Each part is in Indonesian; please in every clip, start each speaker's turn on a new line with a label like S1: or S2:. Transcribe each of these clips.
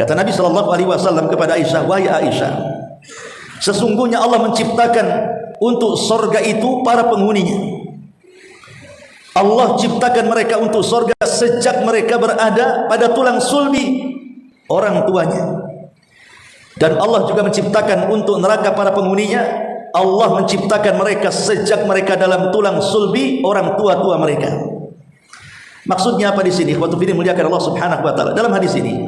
S1: Kata Nabi SAW kepada Aisyah, wahai Aisyah, sesungguhnya Allah menciptakan untuk sorga itu para penghuninya. Allah ciptakan mereka untuk sorga sejak mereka berada pada tulang sulbi orang tuanya. Dan Allah juga menciptakan untuk neraka para penghuninya. Allah menciptakan mereka sejak mereka dalam tulang sulbi orang tua-tua mereka. Maksudnya apa di sini? Ikhwatu fillah muliakan Allah Subhanahu wa taala. Dalam hadis ini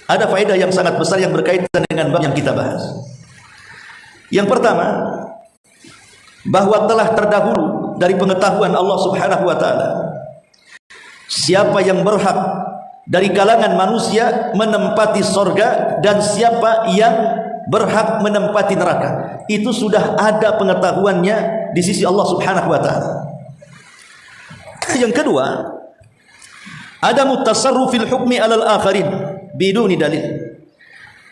S1: ada faedah yang sangat besar yang berkaitan dengan bab yang kita bahas. Yang pertama, bahwa telah terdahulu dari pengetahuan Allah Subhanahu wa taala siapa yang berhak dari kalangan manusia menempati sorga dan siapa yang berhak menempati neraka. Itu sudah ada pengetahuannya di sisi Allah Subhanahu wa taala. Yang kedua, ada mutasarrufil hukmi alal akharin biduni dalil.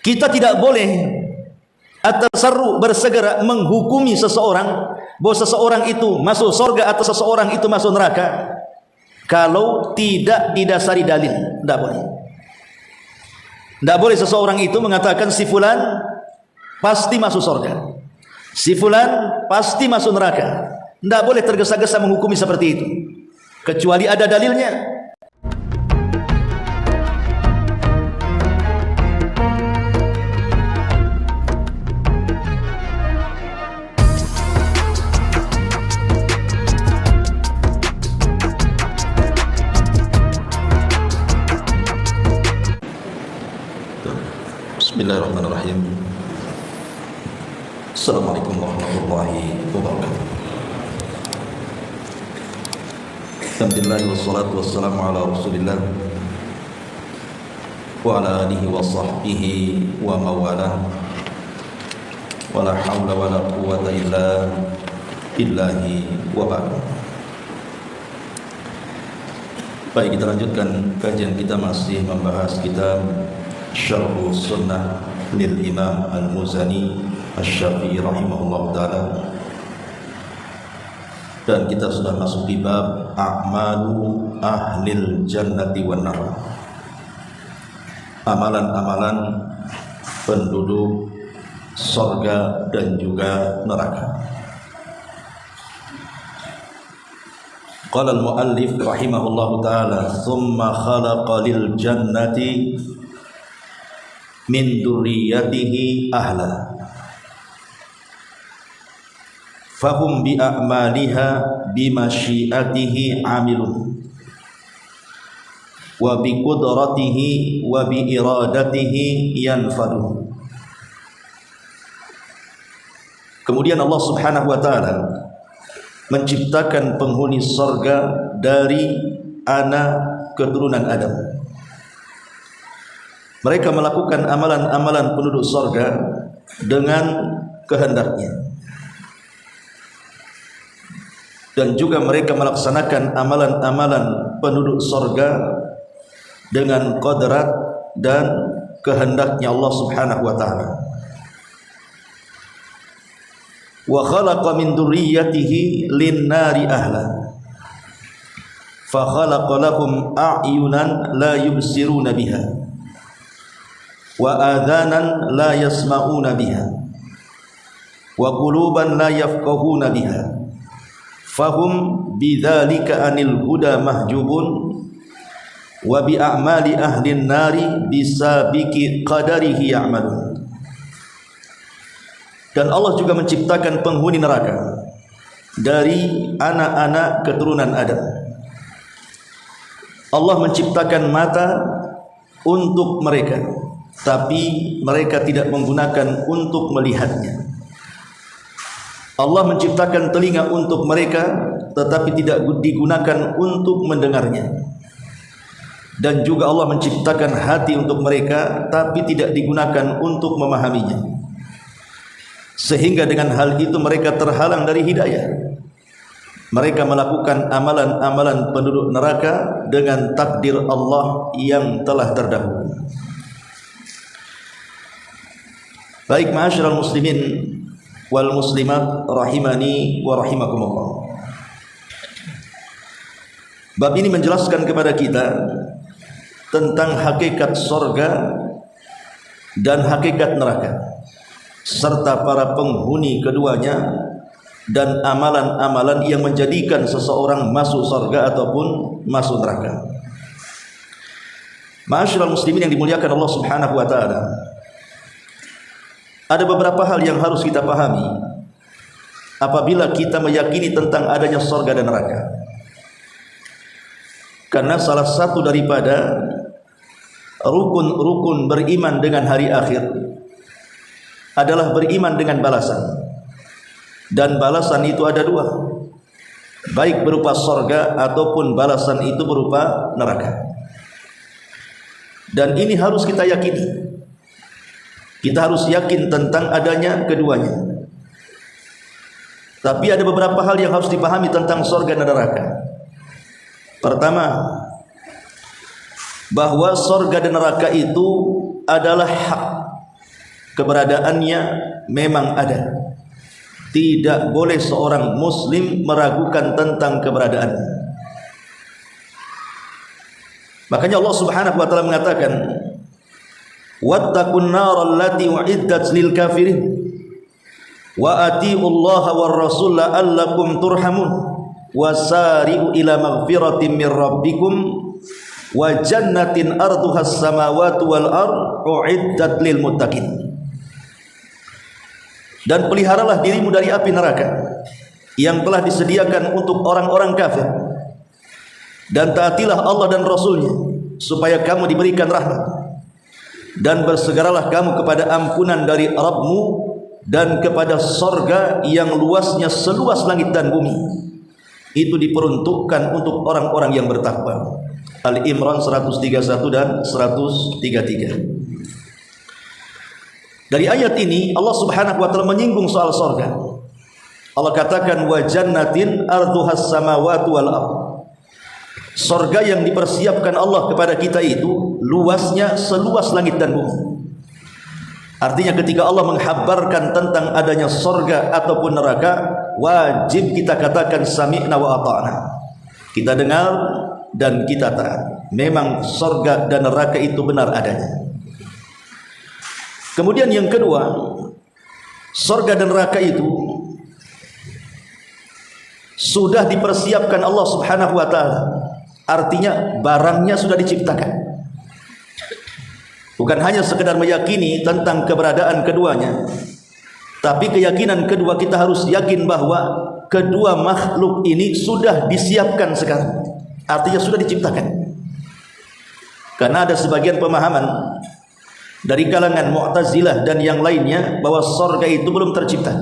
S1: Kita tidak boleh at-tasarruf bersegera menghukumi seseorang bahwa seseorang itu masuk surga atau seseorang itu masuk neraka kalau tidak didasari dalil. Tidak boleh. Tidak boleh seseorang itu mengatakan si fulan pasti masuk surga, si fulan pasti masuk neraka. Tidak boleh tergesa-gesa menghukumi seperti itu kecuali ada dalilnya. Bismillahirrahmanirrahim. Assalamualaikum warahmatullahi wabarakatuh. Alhamdulillah wassalatu wassalamu ala Rasulillah wa ala alihi wa sahbihi wa mawalah. Wa la hawla wa la quwwata illa billahi wa ba'd. Baik, kita lanjutkan kajian kita, masih membahas kitab Syarh Sunnah lil Imam Al-Muzani Asy-Syafi'i rahimahullah ta'ala. Dan kita sudah masuk di bab a'malu ahlil jannati wan nar, amalan-amalan penduduk surga dan juga neraka. Qala al-muallif rahimahullah ta'ala, thumma khalaqa lil jannati min dzurriyyatihi ahla fahum bi a'maliha bi masyiatihi amilun wa bi qudratihi wa bi iradatihi yanfadun. Kemudian Allah Subhanahu wa taala menciptakan penghuni surga dari anak keturunan Adam. Mereka melakukan amalan-amalan penduduk surga dengan kehendaknya, dan juga mereka melaksanakan amalan-amalan penduduk surga dengan qadrat dan kehendaknya Allah Subhanahu wa taala. Wa khalaqa min dzurriyyatihi lin-nari ahla fa khalaqa lahum a'yunan la yubsiruna biha wa adhanan la yasma'una biha wa quluban la yafqahuna biha fahum bidzalika anil huda mahjubun wa bi a'mali ahlin nari bisabiqi qadarihi ya'malun. Dan Allah juga menciptakan penghuni neraka dari anak-anak keturunan Adam. Allah menciptakan mata untuk mereka, tapi mereka tidak menggunakan untuk melihatnya. Allah menciptakan telinga untuk mereka, tetapi tidak digunakan untuk mendengarnya. Dan juga Allah menciptakan hati untuk mereka, tapi tidak digunakan untuk memahaminya. Sehingga dengan hal itu mereka terhalang dari hidayah. Mereka melakukan amalan-amalan penduduk neraka dengan takdir Allah yang telah terdahulu. Baik, ma'asyiral muslimin wal muslimat rahimani wa rahimakumullah. Bab ini menjelaskan kepada kita tentang hakikat sorga dan hakikat neraka, serta para penghuni keduanya, dan amalan-amalan yang menjadikan seseorang masuk sorga ataupun masuk neraka. Ma'asyiral muslimin yang dimuliakan Allah Subhanahu wa taala, ada beberapa hal yang harus kita pahami apabila kita meyakini tentang adanya sorga dan neraka. Karena salah satu daripada rukun-rukun beriman dengan hari akhir adalah beriman dengan balasan. Dan balasan itu ada dua, baik berupa sorga ataupun balasan itu berupa neraka. Dan ini harus kita yakini. Kita harus yakin tentang adanya keduanya. Tapi ada beberapa hal yang harus dipahami tentang sorga dan neraka. Pertama, bahwa sorga dan neraka itu adalah hak. Keberadaannya memang ada. Tidak boleh seorang muslim meragukan tentang keberadaannya. Makanya Allah Subhanahu wa taala mengatakan, wattaqun naral lati uiddat lil kafirin wa atiullaha war rasul la'allakum turhamun wasari'u ila maghfiratin min rabbikum wa jannatin arduhas samawati wal ard uiddat lil muttaqin. Dan peliharalah dirimu dari api neraka yang telah disediakan untuk orang-orang kafir, dan taatilah Allah dan Rasulnya supaya kamu diberikan rahmat, dan bersegeralah kamu kepada ampunan dari Rabbmu dan kepada sorga yang luasnya seluas langit dan bumi. Itu diperuntukkan untuk orang-orang yang bertakwa. Al-Imran 131 dan 133. Dari ayat ini Allah Subhanahu wa taala menyinggung soal sorga. Allah katakan wa jannatin arduhas samawati wal ard. Sorga yang dipersiapkan Allah kepada kita itu luasnya seluas langit dan bumi. Artinya ketika Allah menghabarkan tentang adanya sorga ataupun neraka, wajib kita katakan sami'na wa ata'na. Kita dengar dan kita taat. Memang sorga dan neraka itu benar adanya. Kemudian yang kedua, sorga dan neraka itu sudah dipersiapkan Allah Subhanahu wa taala. Artinya barangnya sudah diciptakan. Bukan hanya sekedar meyakini tentang keberadaan keduanya, tapi keyakinan kedua kita harus yakin bahwa kedua makhluk ini sudah disiapkan sekarang. Artinya sudah diciptakan. Karena ada sebagian pemahaman dari kalangan Mu'tazilah dan yang lainnya bahwa sorga itu belum tercipta.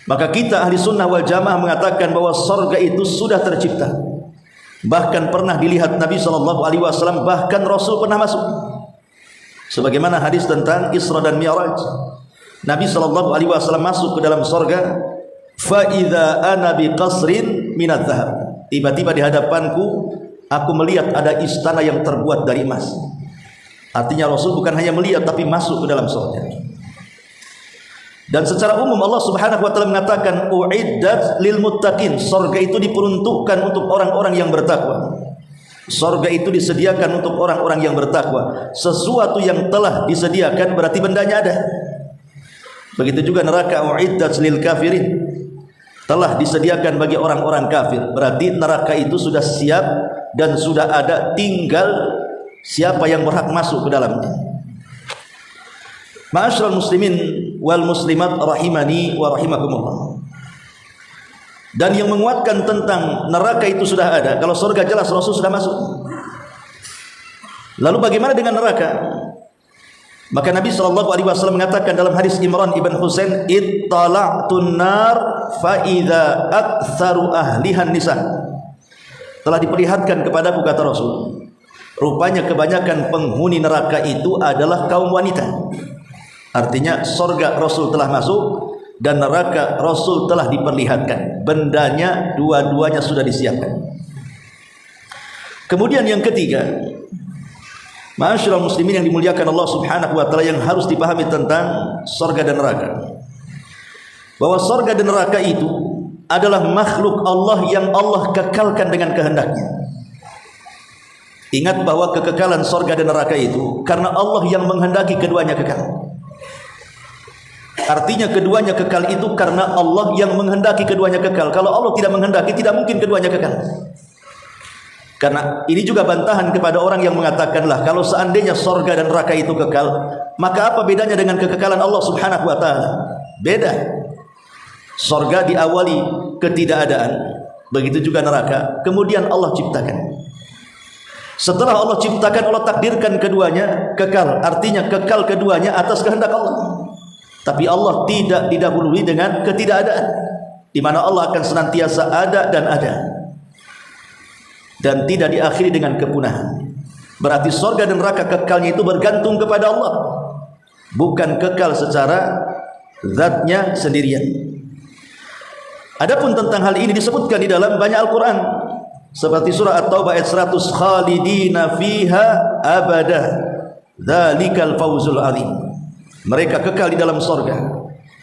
S1: Maka kita ahli sunnah wal jamaah mengatakan bahwa sorga itu sudah tercipta. Bahkan pernah dilihat Nabi SAW, bahkan Rasul pernah masuk. Sebagaimana hadis tentang Isra dan Mi'raj, Nabi SAW masuk ke dalam sorga. Fa idza ana bi qasrin minadz zahab. Tiba-tiba di hadapanku aku melihat ada istana yang terbuat dari emas. Artinya Rasul bukan hanya melihat tapi masuk ke dalam sorga. Dan secara umum Allah Subhanahu wa taala mengatakan uiddat lil muttaqin. Sorga itu diperuntukkan untuk orang-orang yang bertakwa. Sorga itu disediakan untuk orang-orang yang bertakwa. Sesuatu yang telah disediakan berarti bendanya ada. Begitu juga neraka uiddat lil kafirin. Telah disediakan bagi orang-orang kafir. Berarti neraka itu sudah siap dan sudah ada, tinggal siapa yang berhak masuk ke dalamnya. Ma'asyiral muslimin wal muslimat rahimani wa rahimakumullah. Dan yang menguatkan tentang neraka itu sudah ada. Kalau surga jelas Rasul sudah masuk. Lalu bagaimana dengan neraka? Maka Nabi SAW mengatakan dalam hadis Imran ibn Husain, ittala'tun nar fa idza aktsaru ahlihan nisa. Telah diperlihatkan kepadaku, kata Rasul, rupanya kebanyakan penghuni neraka itu adalah kaum wanita. Artinya surga Rasul telah masuk dan neraka Rasul telah diperlihatkan. Bendanya dua-duanya sudah disiapkan. Kemudian yang ketiga, ma'asyiral muslimin yang dimuliakan Allah Subhanahu wa taala, yang harus dipahami tentang surga dan neraka, bahwa surga dan neraka itu adalah makhluk Allah yang Allah kekalkan dengan kehendaknya. Ingat bahwa kekekalan sorga dan neraka itu karena Allah yang menghendaki keduanya kekal. Artinya keduanya kekal itu karena Allah yang menghendaki keduanya kekal. Kalau Allah tidak menghendaki, tidak mungkin keduanya kekal. Karena ini juga bantahan kepada orang yang mengatakanlah kalau seandainya sorga dan neraka itu kekal, maka apa bedanya dengan kekekalan Allah Subhanahu wa ta'ala? Beda. Sorga diawali ketidakadaan, begitu juga neraka, kemudian Allah ciptakan. Setelah Allah ciptakan, Allah takdirkan keduanya kekal. Artinya kekal keduanya atas kehendak Allah. Tapi Allah tidak didahului dengan ketidakadaan, di mana Allah akan senantiasa ada dan ada, dan tidak diakhiri dengan kepunahan. Berarti surga dan neraka kekalnya itu bergantung kepada Allah, bukan kekal secara zatnya sendirian. Adapun tentang hal ini disebutkan di dalam banyak Al-Quran, seperti surah At-Taubah ayat 100, khalidina fiha abada dzalikal fawzul azim. Mereka kekal di dalam surga,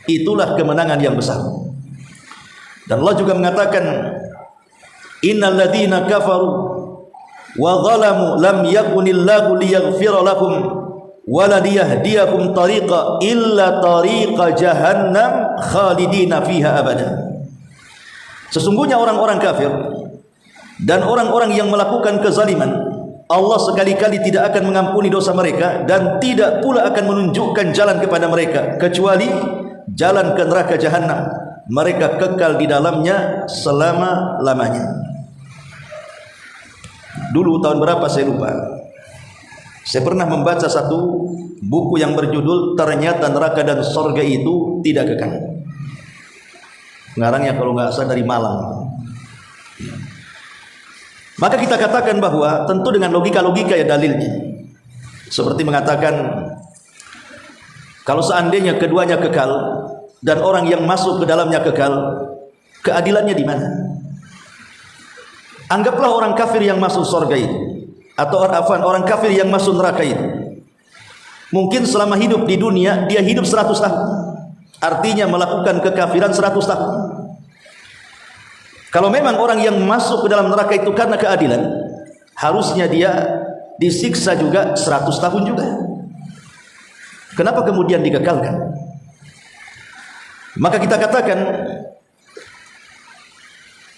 S1: itulah kemenangan yang besar. Dan Allah juga mengatakan, innal ladzina kafaru wa zalamu lam yakunillahu liyaghfira lahum wa la liyahdiyakum tariqa illa tariqa jahannam khalidina fiha abada. Sesungguhnya orang-orang kafir dan orang-orang yang melakukan kezaliman, Allah sekali-kali tidak akan mengampuni dosa mereka dan tidak pula akan menunjukkan jalan kepada mereka kecuali jalan ke neraka jahanam. Mereka kekal di dalamnya selama-lamanya. Dulu tahun berapa saya lupa, saya pernah membaca satu buku yang berjudul Ternyata Neraka dan Sorga Itu Tidak Kekal. Ngarangnya kalau nggak salah dari Malang. Maka kita katakan bahwa tentu dengan logika-logika ya dalilnya. Seperti mengatakan kalau seandainya keduanya kekal dan orang yang masuk ke dalamnya kekal, keadilannya di mana? Anggaplah orang kafir yang masuk surga itu, atau orang kafir yang masuk neraka itu, mungkin selama hidup di dunia dia hidup 100 tahun. Artinya melakukan kekafiran 100 tahun. Kalau memang orang yang masuk ke dalam neraka itu karena keadilan, harusnya dia disiksa juga 100 tahun juga. Kenapa kemudian dikekalkan? Maka kita katakan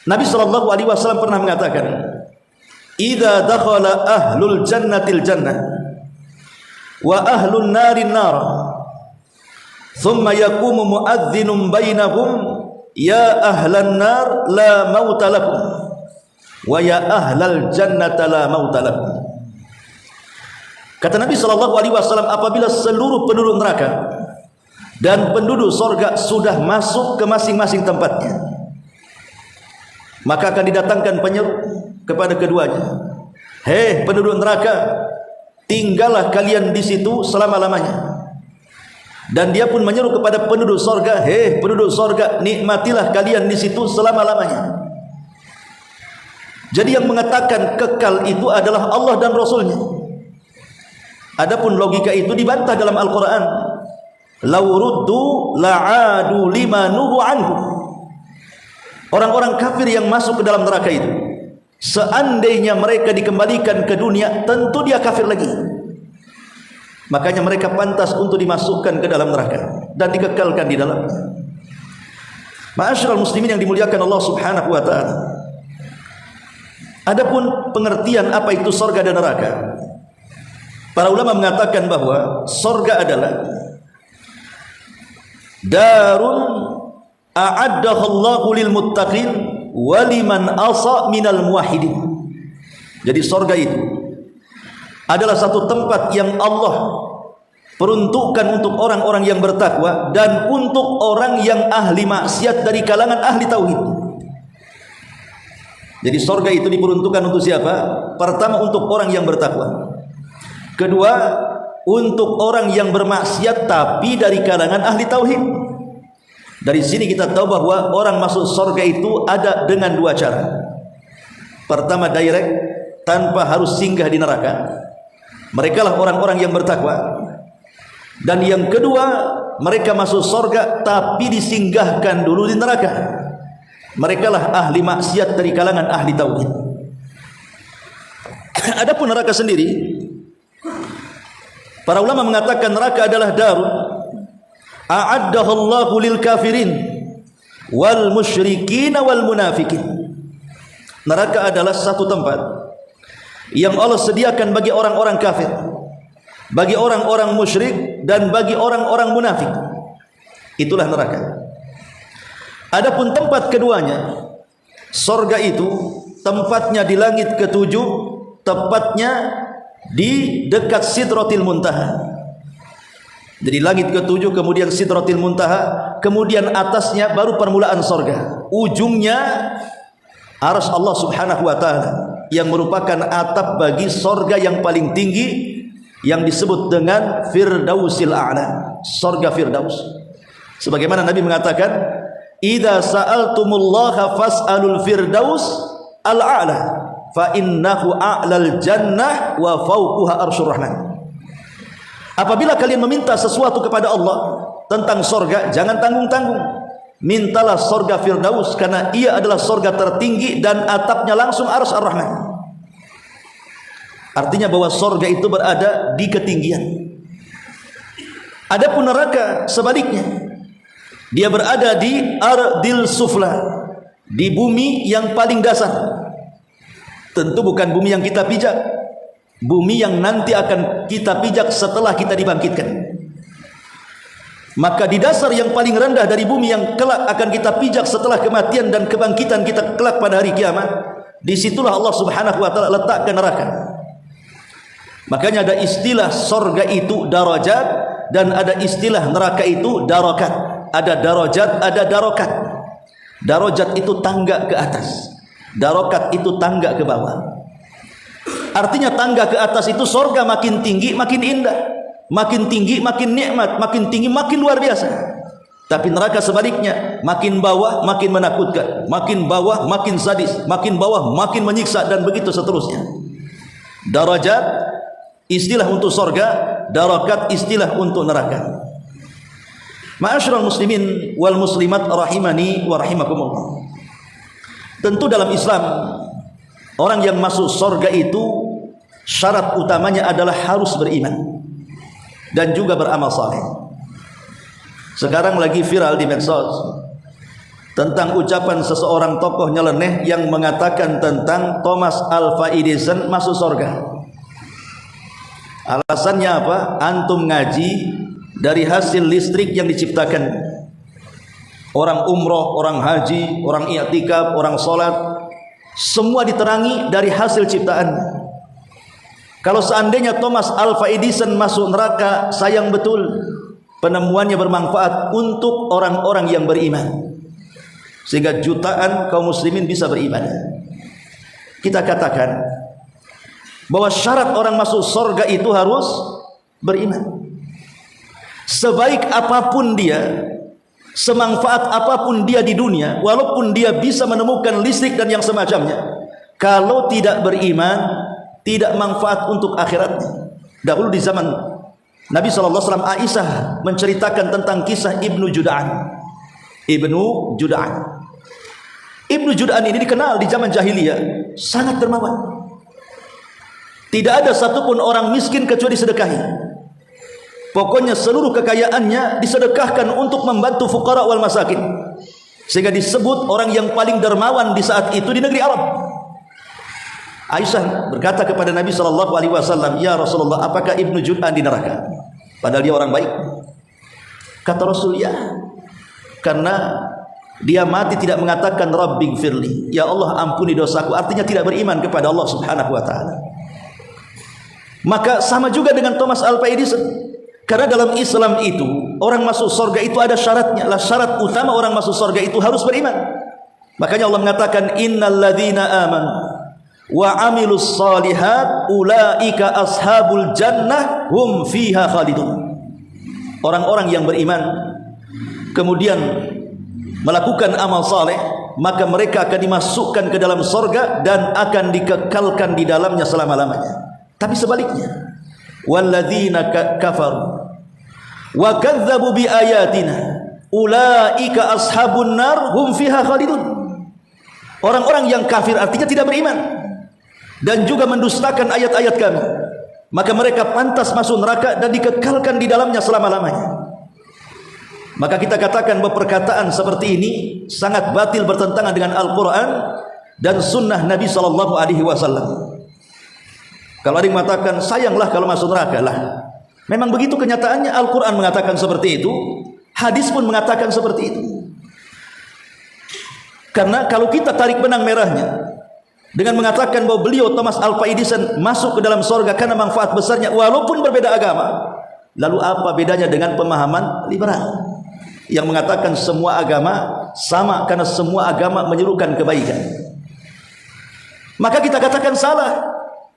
S1: Nabi SAW pernah mengatakan, idza dakhala ahlul jannatil jannah wa ahlun narin nar thumma yaqumu muadzdhinun bainahum ya ahlan nar la mauta lakum wa ya ahlal jannata la mauta lakum. Kata Nabi SAW, apabila seluruh penduduk neraka dan penduduk sorga sudah masuk ke masing-masing tempatnya, maka akan didatangkan penyeru kepada keduanya, hei penduduk neraka, tinggallah kalian di situ selama-lamanya. Dan dia pun menyeru kepada penduduk sorga, hei penduduk sorga, nikmatilah kalian di situ selama-lamanya. Jadi yang mengatakan kekal itu adalah Allah dan Rasulnya. Adapun logika itu dibantah dalam Al-Quran. Law ruddu la'adu lima nuhu anhu. Orang-orang kafir yang masuk ke dalam neraka itu, seandainya mereka dikembalikan ke dunia, tentu dia kafir lagi. Makanya mereka pantas untuk dimasukkan ke dalam neraka dan dikekalkan di dalamnya. Ma'asyiral muslimin yang dimuliakan Allah Subhanahu wa ta'ala. Adapun pengertian apa itu surga dan neraka, para ulama mengatakan bahwa surga adalah darun a'addahu Allahu lil muttaqin wa liman asa minal muwahhidin. Jadi surga itu adalah satu tempat yang Allah peruntukkan untuk orang-orang yang bertakwa dan untuk orang yang ahli maksiat dari kalangan ahli tauhid. Jadi surga itu diperuntukkan untuk siapa? Pertama untuk orang yang bertakwa. Kedua untuk orang yang bermaksiat tapi dari kalangan ahli tauhid. Dari sini kita tahu bahwa orang masuk surga itu ada dengan dua cara. Pertama direct, tanpa harus singgah di neraka. Mereka lah orang-orang yang bertakwa. Dan yang kedua, mereka masuk surga tapi disinggahkan dulu di neraka. Mereka lah ahli maksiat dari kalangan ahli tauhid. Adapun neraka sendiri, para ulama mengatakan neraka adalah darun a'addahu Allahu lil kafirin wal musyrikin wal munafikin. Neraka adalah satu tempat yang Allah sediakan bagi orang-orang kafir, bagi orang-orang musyrik, dan bagi orang-orang munafik. Itulah neraka. Adapun tempat keduanya, sorga itu tempatnya di langit ketujuh, tepatnya di dekat Sidratil Muntaha. Jadi langit ketujuh, kemudian Sidratil Muntaha, kemudian atasnya baru permulaan sorga. Ujungnya arsy Allah Subhanahu wa ta'ala, yang merupakan atap bagi sorga yang paling tinggi, yang disebut dengan Firdausil A'la, sorga Firdaus. Sebagaimana Nabi mengatakan, idza sa'altumullaha fas'alul firdaus al-a'la fa innahu a'lal jannah wa fawquha arsyur rahman. Apabila kalian meminta sesuatu kepada Allah tentang sorga, jangan tanggung-tanggung, mintalah sorga Firdaus, karena ia adalah sorga tertinggi dan atapnya langsung arsy ar-Rahman. Artinya bahwa sorga itu berada di ketinggian. Adapun neraka sebaliknya, dia berada di ardil sufla, di bumi yang paling dasar. Tentu bukan bumi yang kita pijak, bumi yang nanti akan kita pijak setelah kita dibangkitkan. Maka di dasar yang paling rendah dari bumi yang kelak akan kita pijak setelah kematian dan kebangkitan kita kelak pada hari kiamat, disitulah Allah Subhanahu wa ta'ala letakkan neraka. Makanya ada istilah sorga itu darajat, dan ada istilah neraka itu darakat. Ada darajat, ada darokat. Darajat itu tangga ke atas, darokat itu tangga ke bawah. Artinya tangga ke atas itu sorga makin tinggi makin indah, makin tinggi makin nikmat, makin tinggi makin luar biasa. Tapi neraka sebaliknya, makin bawah makin menakutkan, makin bawah makin sadis, makin bawah makin menyiksa, dan begitu seterusnya. Darajat istilah untuk sorga, darakat istilah untuk neraka. Ma'asyiral muslimin wal muslimat rahimani wa rahimakumullah. Tentu dalam Islam, orang yang masuk sorga itu syarat utamanya adalah harus beriman dan juga beramal saleh. Sekarang lagi viral di medsos tentang ucapan seseorang tokoh nyeleneh yang mengatakan tentang Thomas Alva Edison masuk sorga. Alasannya apa? Antum ngaji dari hasil listrik yang diciptakan. Orang umroh, orang haji, orang i'tikaf, orang sholat, semua diterangi dari hasil ciptaan. Kalau seandainya Thomas Alva Edison masuk neraka, sayang betul, penemuannya bermanfaat untuk orang-orang yang beriman, sehingga jutaan kaum muslimin bisa beribadah. Kita katakan bahwa syarat orang masuk surga itu harus beriman. Sebaik apapun dia, semanfaat apapun dia di dunia, walaupun dia bisa menemukan listrik dan yang semacamnya, kalau tidak beriman, tidak manfaat untuk akhiratnya. Dahulu di zaman Nabi SAW, Aisyah menceritakan tentang kisah Ibnu Jud'an. Ibnu Jud'an ini dikenal di zaman jahiliyah sangat dermawan. Tidak ada satupun orang miskin kecuali disedekahi. Pokoknya seluruh kekayaannya disedekahkan untuk membantu fuqara wal masakin, sehingga disebut orang yang paling dermawan di saat itu di negeri Arab. Aisyah berkata kepada Nabi SAW, "Ya Rasulullah, apakah Ibnu Jud'an di neraka?" Padahal dia orang baik. Kata Rasul, "Ya, karena dia mati tidak mengatakan Rabbighfirli, ya Allah ampuni dosaku," artinya tidak beriman kepada Allah Subhanahu wa ta'ala. Maka sama juga dengan Thomas Alva Edison. Karena dalam Islam itu orang masuk surga itu ada syaratnya. Lah syarat utama orang masuk surga itu harus beriman. Makanya Allah mengatakan innalladzina amanu wa amilus solihat ulaika ashabul jannah hum fiha khalidun. Orang-orang yang beriman kemudian melakukan amal saleh, maka mereka akan dimasukkan ke dalam surga dan akan dikekalkan di dalamnya selama-lamanya. Tapi sebaliknya, walladzina kafaru wa kadzdzabu bi ayatina ulaika ashabun nar hum fiha khalidun. Orang-orang yang kafir artinya tidak beriman, dan juga mendustakan ayat-ayat kami, maka mereka pantas masuk neraka dan dikekalkan di dalamnya selama-lamanya. Maka kita katakan bahwa perkataan seperti ini sangat batil, bertentangan dengan Al-Quran dan sunnah Nabi SAW. Kalau ada yang mengatakan sayanglah kalau masuk neraka, lah memang begitu kenyataannya. Al-Quran mengatakan seperti itu, hadis pun mengatakan seperti itu. Karena kalau kita tarik benang merahnya dengan mengatakan bahwa beliau Thomas Alva Edison masuk ke dalam sorga karena manfaat besarnya walaupun berbeda agama, lalu apa bedanya dengan pemahaman liberal yang mengatakan semua agama sama karena semua agama menyerukan kebaikan? Maka kita katakan salah,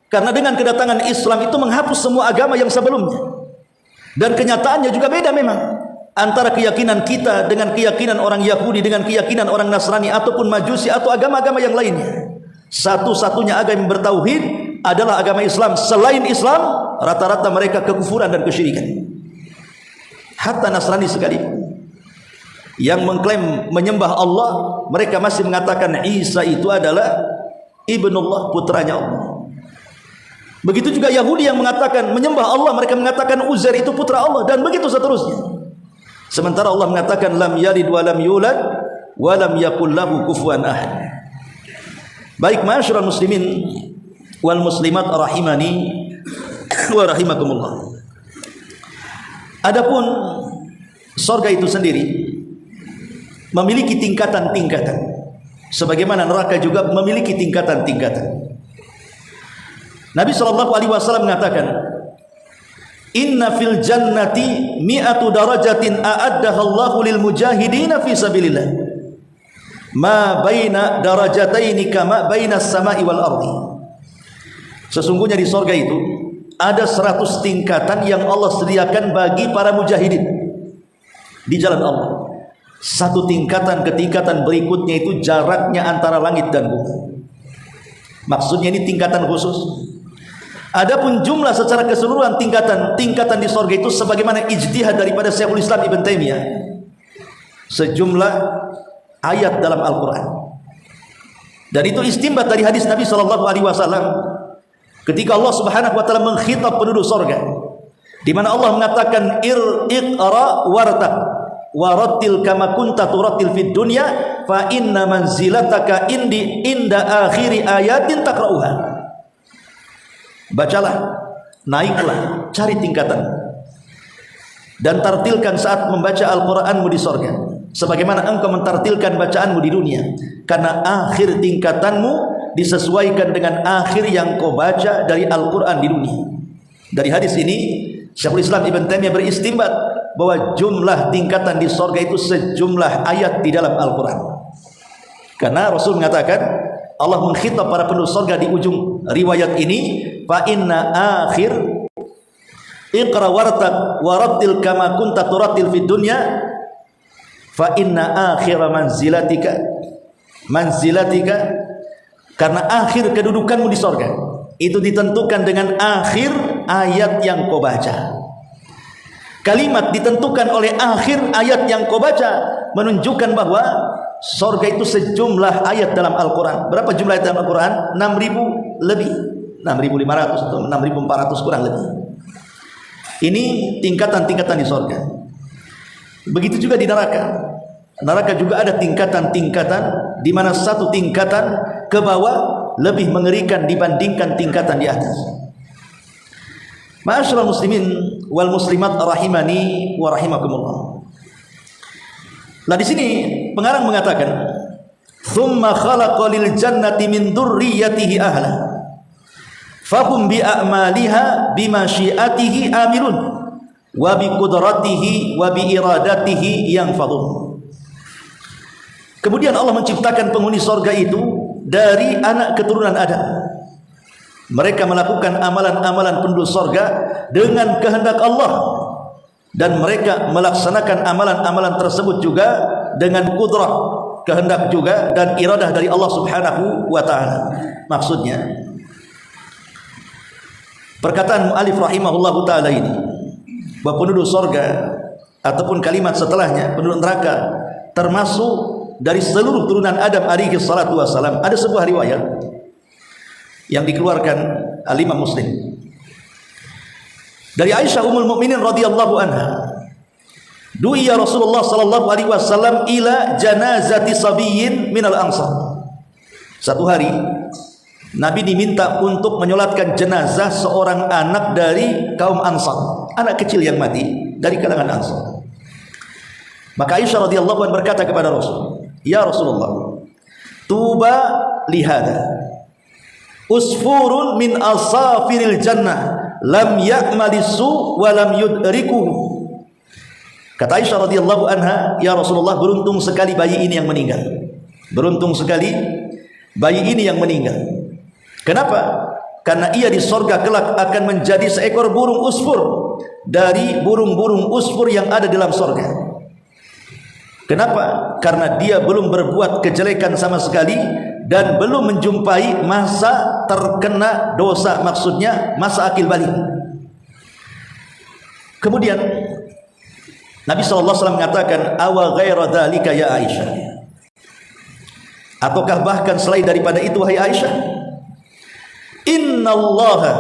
S1: karena dengan kedatangan Islam itu menghapus semua agama yang sebelumnya. Dan kenyataannya juga beda memang antara keyakinan kita dengan keyakinan orang Yahudi, dengan keyakinan orang Nasrani ataupun Majusi atau agama-agama yang lainnya. Satu-satunya agama yang bertauhid adalah agama Islam. Selain Islam, rata-rata mereka kekufuran dan kesyirikan. Hatta Nasrani sekalipun yang mengklaim menyembah Allah, mereka masih mengatakan Isa itu adalah ibnullah, putranya Allah. Begitu juga Yahudi yang mengatakan menyembah Allah, mereka mengatakan Uzair itu putra Allah, dan begitu seterusnya. Sementara Allah mengatakan lam yalid wa lam yulad wa lam yakul lahu kufuwan ahad. Baik, ma'asyiral muslimin wal muslimat rahimani wa rahimakumullah. Adapun surga itu sendiri memiliki tingkatan-tingkatan, sebagaimana neraka juga memiliki tingkatan-tingkatan. Nabi SAW mengatakan, inna fil jannati mi'atu darajatin a'addaha Allahu lil mujahidina fi sabilillah ma baina darajataini kama baina as-sama'i wal ardi. Sesungguhnya di surga itu ada 100 tingkatan yang Allah sediakan bagi para mujahidin di jalan Allah. Satu tingkatan ke tingkatan berikutnya itu jaraknya antara langit dan bumi. Maksudnya ini tingkatan khusus. Adapun jumlah secara keseluruhan tingkatan di surga itu sebagaimana ijtihad daripada Syekhul Islam Ibn Taimiyah, sejumlah ayat dalam Al-Quran. Dan itu istinbat dari hadis Nabi SAW ketika Allah Subhanahu wa taala mengkhitab penduduk surga, di mana Allah mengatakan iqra wartaq warattil kama kunta turattil fid dunya fa inna manzilataka inda akhiri ayatin taqra'uha. Bacalah, naiklah, cari tingkatan dan tartilkan saat membaca Al-Qur'anmu di surga sebagaimana engkau mentartilkan bacaanmu di dunia, karena akhir tingkatanmu disesuaikan dengan akhir yang kau baca dari Al-Qur'an di dunia. Dari hadis ini Syekhul Islam Ibn Taimiyah beristimbat bahwa jumlah tingkatan di surga itu sejumlah ayat di dalam Al-Quran. Karena Rasul mengatakan, Allah mengkhitab para penduduk surga di ujung riwayat ini, fa inna akhir iqra wartaq warattil kama kunta turattil fid dunya fa inna akhir manzilatika karena akhir kedudukanmu di surga itu ditentukan dengan akhir ayat yang kau baca. Kalimat ditentukan oleh akhir ayat yang kau baca menunjukkan bahwa surga itu sejumlah ayat dalam Al-Quran. Berapa jumlah ayat dalam Al-Quran? 6.000 lebih, 6.500 atau 6.400 kurang lebih. Ini tingkatan-tingkatan di surga. Begitu juga di neraka. Neraka juga ada tingkatan-tingkatan, di mana satu tingkatan ke bawah lebih mengerikan dibandingkan tingkatan di atas. Ma'asyiral muslimin wal muslimat rahimani wa rahimakumullah. Nah, di sini pengarang mengatakan, "Tsumma khalaqa lil jannati min dzurriyyatihi ahla. Fahum bi a'maliha bi masyiatihi amilun wa bi qudratihi wa bi iradatihi yanfadun." Kemudian Allah menciptakan penghuni surga itu dari anak keturunan Adam. Mereka melakukan amalan-amalan penduduk surga dengan kehendak Allah, dan mereka melaksanakan amalan-amalan tersebut juga dengan kudrah, kehendak juga, dan iradah dari Allah Subhanahu wa ta'ala. Maksudnya, perkataan mu'alif rahimahullahu ta'ala ini, bahwa penduduk surga ataupun kalimat setelahnya penduduk neraka termasuk dari seluruh turunan Adam alaihi salatu wassalam. Ada sebuah riwayat yang dikeluarkan Al-Imam Muslim dari Aisyah Ummul Mukminin radhiyallahu anha, du'iya Rasulullah sallallahu alaihi wasallam ila janazati sabiyyin minal ansar. Satu hari Nabi diminta untuk menyolatkan jenazah seorang anak dari kaum Ansar, anak kecil yang mati dari kalangan Ansar. Maka Aisyah radhiyallahu anha berkata kepada Rasul, "Ya Rasulullah, tuba lihada usfurun min asafiril jannah lam ya'malisu wa lam yudrikuhu." Kata Aisyah radhiyallahu anha, "Ya Rasulullah, beruntung sekali bayi ini yang meninggal. Beruntung sekali bayi ini yang meninggal. Kenapa? Karena ia di sorga kelak akan menjadi seekor burung usfur dari burung-burung usfur yang ada dalam sorga. Kenapa? Karena dia belum berbuat kejelekan sama sekali dan belum menjumpai masa terkena dosa, maksudnya masa akil balik." Kemudian Nabi SAW mengatakan, "Awa ghaira dzalika ya Aisyah." Ataukah bahkan selain daripada itu, wahai Aisyah? Innallaha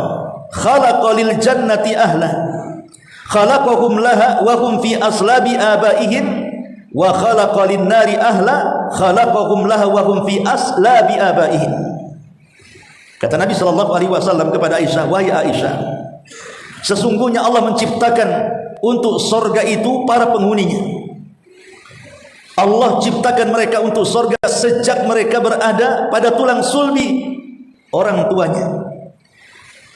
S1: khalaqa lil jannati ahla khalaqahum laha wa hum fi aslabi abaihim wa khalaqa lin nari ahla khalaqahum laha wa hum fi aslabi abaihim. Kata Nabi sallallahu alaihi wasallam kepada Aisyah, "Wahai Aisyah, sesungguhnya Allah menciptakan untuk sorga itu para penghuninya. Allah ciptakan mereka untuk sorga sejak mereka berada pada tulang sulbi orang tuanya.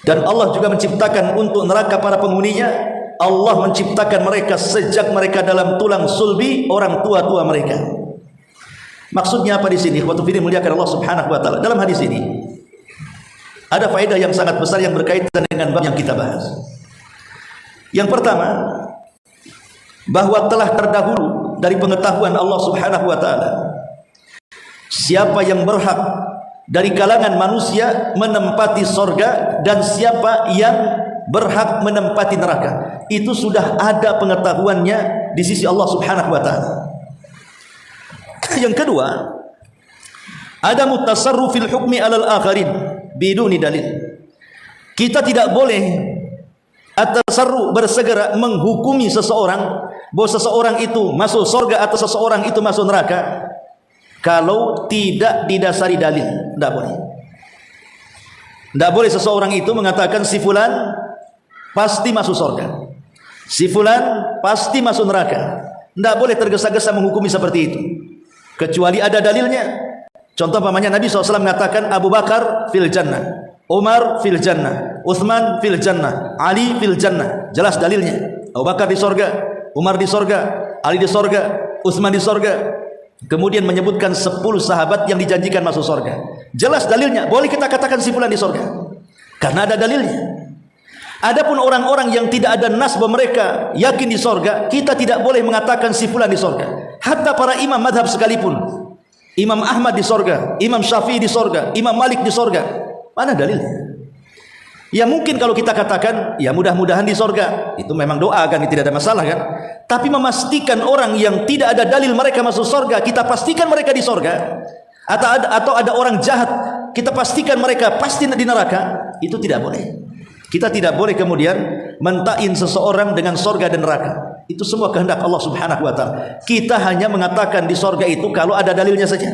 S1: Dan Allah juga menciptakan untuk neraka para penghuninya. Allah menciptakan mereka sejak mereka dalam tulang sulbi orang tua-tua mereka." Maksudnya apa di sini? Ikhwatu fillah muliakan Allah Subhanahu wa taala. Dalam hadis ini ada faedah yang sangat besar yang berkaitan dengan bab yang kita bahas. Yang pertama, bahwa telah terdahulu dari pengetahuan Allah Subhanahu wa taala siapa yang berhak dari kalangan manusia menempati sorga dan siapa yang berhak menempati neraka. Itu sudah ada pengetahuannya di sisi Allah Subhanahu wa taala. Yang kedua, ada mutasarrufil hukmi alal akharin biduni dalil. Kita tidak boleh at-tasarru, bersegera menghukumi seseorang bahwa seseorang itu masuk surga atau seseorang itu masuk neraka kalau tidak didasari dalil. Tidak boleh. Tidak boleh seseorang itu mengatakan si fulan pasti masuk surga, si fulan pasti masuk neraka. Tidak boleh tergesa-gesa menghukumi seperti itu kecuali ada dalilnya. Contoh pamannya Nabi SAW mengatakan Abu Bakar fil jannah, Umar fil jannah, Utsman fil jannah, Ali fil jannah. Jelas dalilnya. Abu Bakar di sorga, Umar di sorga, Ali di sorga, Utsman di sorga. Kemudian menyebutkan 10 sahabat yang dijanjikan masuk sorga. Jelas dalilnya. Boleh kita katakan si fulan di sorga karena ada dalilnya. Adapun orang-orang yang tidak ada nas bahwa mereka yakin di sorga, kita tidak boleh mengatakan si fulan di sorga. Hatta para imam madhab sekalipun, Imam Ahmad di sorga, Imam Syafi'i di sorga, Imam Malik di sorga. Mana dalilnya? Ya mungkin kalau kita katakan ya mudah-mudahan di sorga, itu memang doa kan, tidak ada masalah kan. Tapi memastikan orang yang tidak ada dalil mereka masuk sorga, kita pastikan mereka di sorga, atau ada orang jahat, kita pastikan mereka pasti di neraka, itu tidak boleh. Kita tidak boleh kemudian mentain seseorang dengan sorga dan neraka. Itu semua kehendak Allah Subhanahu wa taala. Kita hanya mengatakan di sorga itu kalau ada dalilnya saja.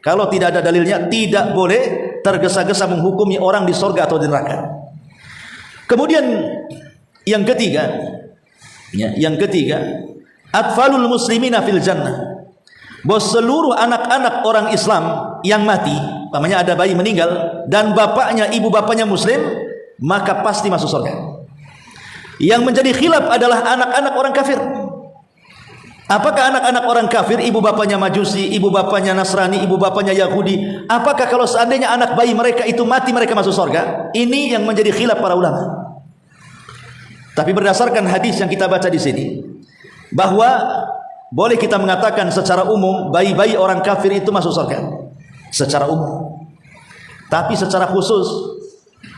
S1: Kalau tidak ada dalilnya, tidak boleh tergesa-gesa menghukumi orang di sorga atau di neraka. Kemudian yang ketiga, atfalul muslimina fil jannah. Bahwa seluruh anak-anak orang Islam yang mati, namanya ada bayi meninggal dan bapaknya, ibu bapaknya muslim, maka pasti masuk surga. Yang menjadi khilaf adalah anak-anak orang kafir. Apakah anak-anak orang kafir, ibu bapaknya Majusi, ibu bapaknya Nasrani, ibu bapaknya Yahudi, apakah kalau seandainya anak bayi mereka itu mati mereka masuk surga? Ini yang menjadi khilaf para ulama. Tapi berdasarkan hadis yang kita baca di sini, bahwa boleh kita mengatakan secara umum bayi-bayi orang kafir itu masuk surga secara umum. Tapi secara khusus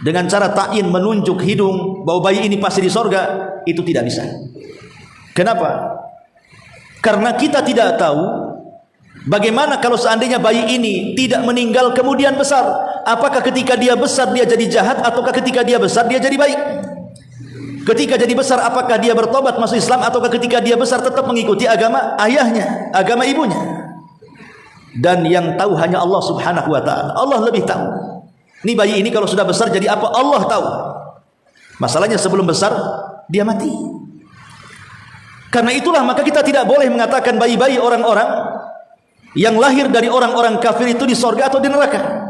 S1: dengan cara ta'yin, menunjuk hidung bahwa bayi ini pasti di surga, itu tidak bisa. Kenapa? Karena kita tidak tahu bagaimana kalau seandainya bayi ini tidak meninggal kemudian besar. apakah ketika dia besar dia jadi jahat ataukah ketika dia besar dia jadi baik? Ketika jadi besar apakah dia bertobat masuk Islam ataukah ketika dia besar tetap mengikuti agama ayahnya, agama ibunya? Dan yang tahu hanya Allah Subhanahu wa taala. Allah lebih tahu. Ini bayi ini kalau sudah besar jadi apa? Allah tahu. Masalahnya sebelum besar dia mati. Karena itulah maka kita tidak boleh mengatakan bayi-bayi orang-orang yang lahir dari orang-orang kafir itu di sorga atau di neraka.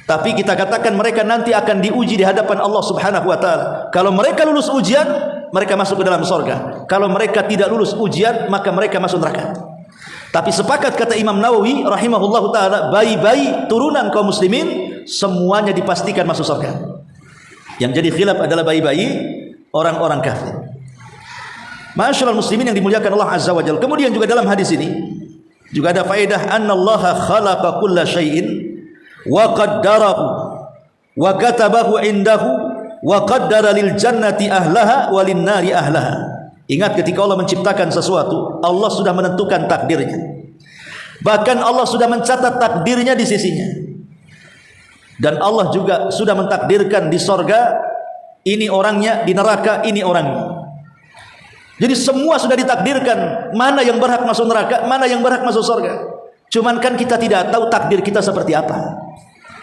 S1: Tapi kita katakan mereka nanti akan diuji di hadapan Allah Subhanahu wa taala. Kalau mereka lulus ujian, mereka masuk ke dalam sorga. Kalau mereka tidak lulus ujian, maka mereka masuk neraka. Tapi sepakat kata Imam Nawawi rahimahullahu taala, bayi-bayi turunan kaum muslimin semuanya dipastikan masuk sorga. Yang jadi khilaf adalah bayi-bayi orang-orang kafir. Ma'asyiral muslimin yang dimuliakan Allah Azza wa Jalla. Kemudian juga dalam hadis ini juga ada faedah annallaha khalaqa kulla syai'in wa qaddarahu wa katabahu indahu wa qaddara lil jannati ahlaha wa lin nari ahlaha. Ingat ketika Allah menciptakan sesuatu, Allah sudah menentukan takdirnya. Bahkan Allah sudah mencatat takdirnya di sisinya. Dan Allah juga sudah mentakdirkan di sorga ini orangnya, di neraka ini orangnya. Jadi semua sudah ditakdirkan mana yang berhak masuk neraka, mana yang berhak masuk sorga. Cuman kan kita tidak tahu takdir kita seperti apa.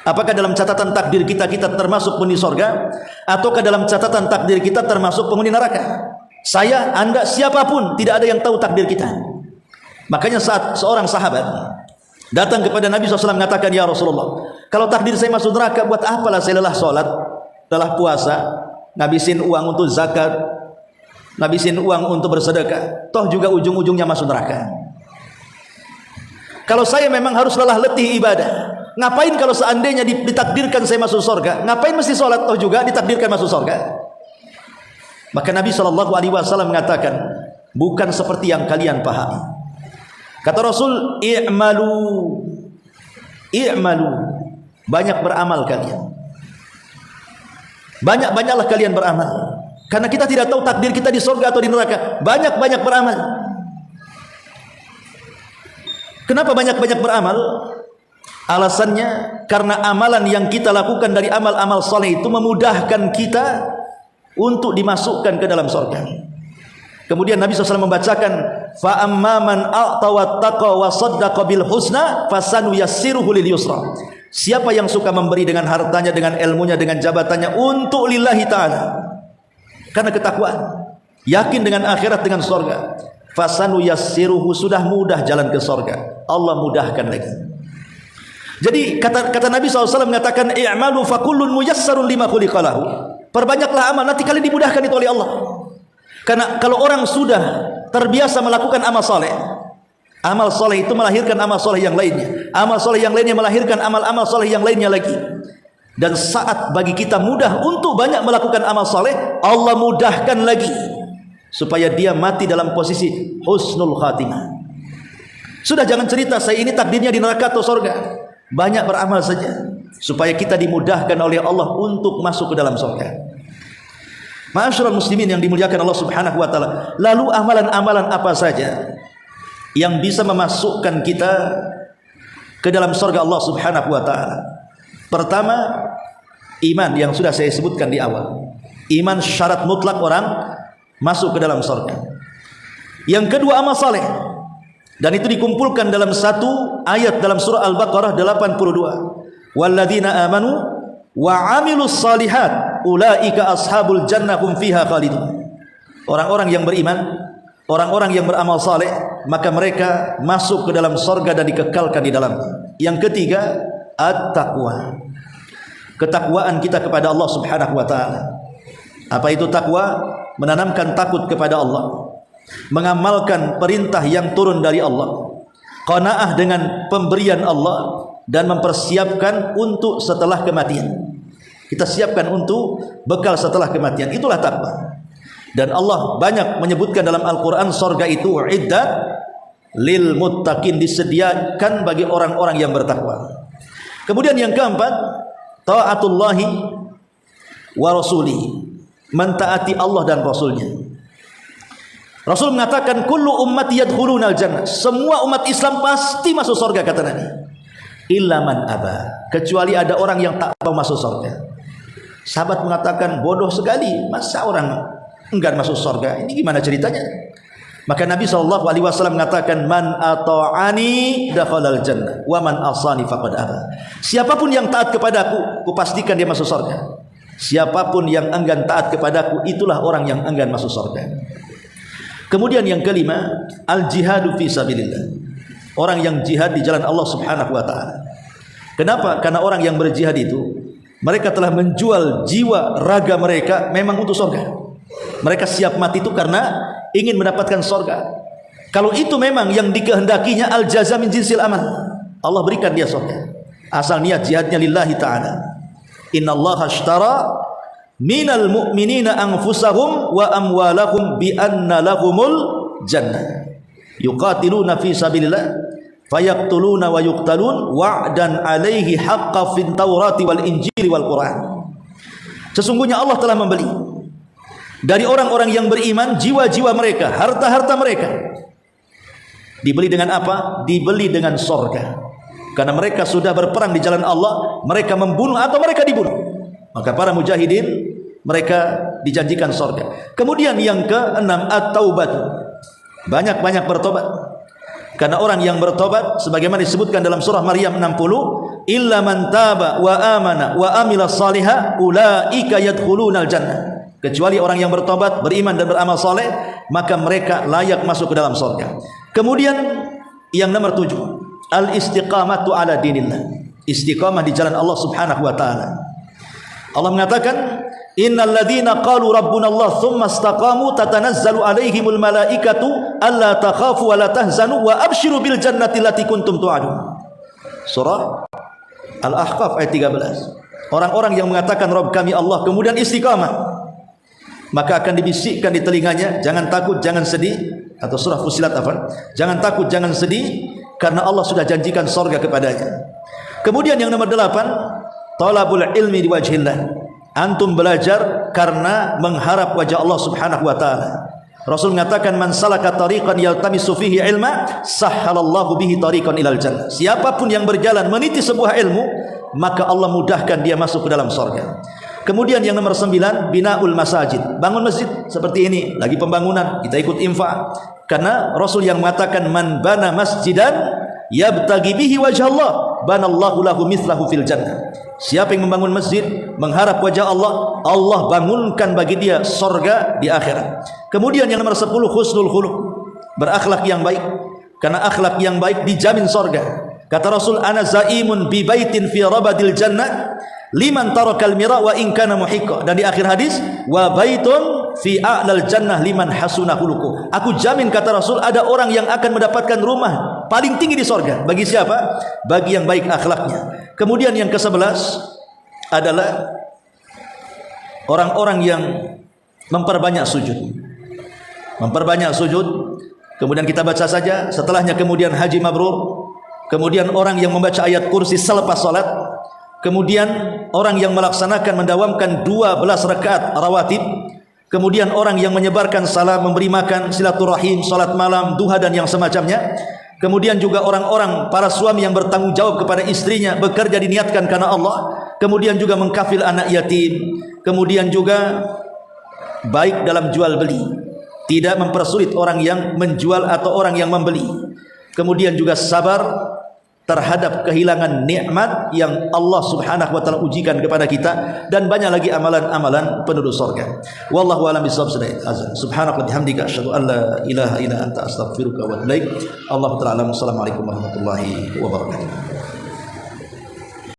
S1: Apakah dalam catatan takdir kita termasuk penghuni sorga, ataukah dalam catatan takdir kita termasuk penghuni neraka? Saya, Anda, siapapun tidak ada yang tahu takdir kita. Makanya saat seorang sahabat datang kepada Nabi SAW mengatakan, ya Rasulullah, kalau takdir saya masuk neraka, buat apalah saya lelah sholat, lelah puasa, ngabisin uang untuk zakat, ngabisin uang untuk bersedekah, toh juga ujung-ujungnya masuk neraka. Kalau saya memang harus lelah letih ibadah, ngapain kalau seandainya ditakdirkan saya masuk surga, ngapain mesti sholat, toh juga ditakdirkan masuk surga? Maka Nabi SAW mengatakan, bukan seperti yang kalian pahami. Kata Rasul, i'malu, banyak beramal kalian. Banyak-banyaklah kalian beramal. Karena kita tidak tahu takdir kita di surga atau di neraka. Banyak-banyak beramal. Kenapa banyak-banyak beramal? Alasannya karena amalan yang kita lakukan dari amal-amal saleh itu memudahkan kita untuk dimasukkan ke dalam surga. Kemudian Nabi SAW membacakan, fa amman a'ta wattaqa wa saddaqa bil husna fasanuyassiruhu lil yusra. Siapa yang suka memberi dengan hartanya, dengan ilmunya, dengan jabatannya untuk lillahi ta'ala, karena ketakwaan, yakin dengan akhirat, dengan surga, fasanuyassiruhu, sudah mudah jalan ke surga. Allah mudahkan lagi. Jadi kata Nabi SAW mengatakan, i'malu fakullun muyassarun lima khuliqalahu. Perbanyaklah amal, nanti kalian dimudahkan itu oleh Allah. Karena kalau orang sudah terbiasa melakukan amal soleh, amal soleh itu melahirkan amal soleh yang lainnya, amal soleh yang lainnya melahirkan amal-amal soleh yang lainnya lagi. Dan saat bagi kita mudah untuk banyak melakukan amal soleh, Allah mudahkan lagi supaya dia mati dalam posisi husnul khatimah. Sudah jangan cerita saya ini takdirnya di neraka atau surga, banyak beramal saja supaya kita dimudahkan oleh Allah untuk masuk ke dalam surga. Ma'asyiral muslimin yang dimuliakan Allah Subhanahu wa taala. Lalu amalan-amalan apa saja yang bisa memasukkan kita ke dalam surga Allah Subhanahu wa taala? Pertama, iman yang sudah saya sebutkan di awal. Iman syarat mutlak orang masuk ke dalam surga. Yang kedua, amal saleh. Dan itu dikumpulkan dalam satu ayat dalam surah Al-Baqarah 82. Walladzina amanu wa amilus salihat ulaika ashabul jannah hum fiha khalidun. Orang-orang yang beriman, orang-orang yang beramal saleh, maka mereka masuk ke dalam surga dan dikekalkan di dalamnya. Yang ketiga, at-taqwa. Ketakwaan kita kepada Allah Subhanahu wa taala. Apa itu takwa? Menanamkan takut kepada Allah, mengamalkan perintah yang turun dari Allah, qanaah dengan pemberian Allah, dan mempersiapkan untuk setelah kematian. Kita siapkan untuk bekal setelah kematian. Itulah takwa. Dan Allah banyak menyebutkan dalam Al-Quran, surga itu uiddat lil muttaqin, disediakan bagi orang-orang yang bertakwa. Kemudian yang keempat, taatullahi wa rasulihi, mentaati Allah dan Rasulnya. Rasul mengatakan, kullu ummati yadkhuluna al-jannah, semua umat Islam pasti masuk surga, kata Nabi. illa man aba, kecuali ada orang yang tak mau masuk surga. Sahabat mengatakan, bodoh sekali, masa orang enggan masuk surga? Ini gimana ceritanya? Maka Nabi SAW mengatakan, man ata'ani dakhalal jannah wa man asani faqad aba. Siapapun yang taat kepadaku, kupastikan dia masuk surga. Siapapun yang enggan taat kepadaku, itulah orang yang enggan masuk surga. Kemudian yang kelima, al-jihadu fi sabilillah. Orang yang jihad di jalan Allah Subhanahu wa taala. Kenapa? Karena orang yang berjihad itu, mereka telah menjual jiwa raga mereka memang untuk surga. Mereka siap mati itu karena ingin mendapatkan surga. Kalau itu memang yang dikehendakinya, al-jaza min jinsil amal, Allah berikan dia surga. Asal niat jihadnya lillahi ta'ala. Innallaha ashtara minal mu'minina anfusahum wa amwalahum bi anna lahumul jannah. Yuqatiluna fi sabilillah fayaqtuluna wa yuqtalun wa'dan alaihi haqqa fit taurati wal injili wal quran. Sesungguhnya Allah telah membeli dari orang-orang yang beriman jiwa-jiwa mereka, harta-harta mereka. Dibeli dengan apa? Dibeli dengan surga. Karena mereka sudah berperang di jalan Allah, mereka membunuh atau mereka dibunuh. Maka para mujahidin, mereka dijanjikan surga. Kemudian yang keenam, at-taubat. Banyak-banyak bertobat. Karena orang yang bertobat, sebagaimana disebutkan dalam surah Maryam 60, illa man taba wa amana wa amila salihah ulaika yadkhulunal jannah. Kecuali orang yang bertobat, beriman dan beramal saleh, maka mereka layak masuk ke dalam surga. Kemudian yang nomor 7, al-istiqamatu ala dinillah. Istiqamah di jalan Allah Subhanahu wa taala. Allah mengatakan, innal ladzina qalu rabbuna Allah tsumma istaqamu tatanazzalu alaihimul malaikatu alla takhafu wa la tahzanu wa abshiru bil jannati allati kuntum tu'adun. Surah Al-Ahqaf ayat 13. Orang-orang yang mengatakan Rabb kami Allah kemudian istiqamah, maka akan dibisikkan di telinganya, jangan takut, jangan sedih. Atau surah Fussilat jangan takut, jangan sedih, karena Allah sudah janjikan surga kepadanya. Kemudian yang nomor 8, talabul ilmi diwajhillah. Antum belajar karena mengharap wajah Allah Subhanahu wa taala. Rasul mengatakan, man salaka tariqan yaltamisu fihi ilma sahhalallahu bihi tariqan ilal jannah. Siapapun yang berjalan meniti sebuah ilmu, maka Allah mudahkan dia masuk ke dalam surga. Kemudian yang nomor 9, binaul masajid. Bangun masjid seperti ini, lagi pembangunan, kita ikut infak. Karena Rasul yang mengatakan, man bana masjidan yabtagi bihi wajah Allah banallahu lahu mithlahu fil jannah. Siapa yang membangun masjid mengharap wajah Allah, Allah bangunkan bagi dia surga di akhirat. Kemudian yang nomor 10, husnul khuluq. Berakhlak yang baik. Karena akhlak yang baik dijamin surga. Kata Rasul, ana zaimun bi baitin fi rabadil jannah liman tarakal mira wa in kana muhiqqa. Dan di akhir hadis, wa baitun fi a'lal jannah liman hasuna khuluquh. Aku jamin, kata Rasul, ada orang yang akan mendapatkan rumah paling tinggi di surga. Bagi siapa? Bagi yang baik akhlaknya. Kemudian yang ke-11 adalah orang-orang yang memperbanyak sujud. Memperbanyak sujud. Kemudian kita baca saja, setelahnya kemudian haji mabrur. Kemudian orang yang membaca ayat kursi selepas salat. Kemudian orang yang melaksanakan mendawamkan 12 rakaat rawatib. Kemudian orang yang menyebarkan salam, memberi makan, silaturahim, salat malam, duha dan yang semacamnya. Kemudian juga orang-orang para suami yang bertanggung jawab kepada istrinya, bekerja diniatkan karena Allah. Kemudian juga mengkafil anak yatim. Kemudian juga baik dalam jual beli, tidak mempersulit orang yang menjual atau orang yang membeli. Kemudian juga sabar terhadap kehilangan nikmat yang Allah Subhanahu wa taala ujikan kepada kita, dan banyak lagi amalan-amalan penduduk surga. Wallahu a'lam bishawab. Subhanaka wa bihamdika asyhadu an la ilaha illa anta astaghfiruka wa atubu ilaik. Allahu ta'ala. Assalamualaikum warahmatullahi wabarakatuh.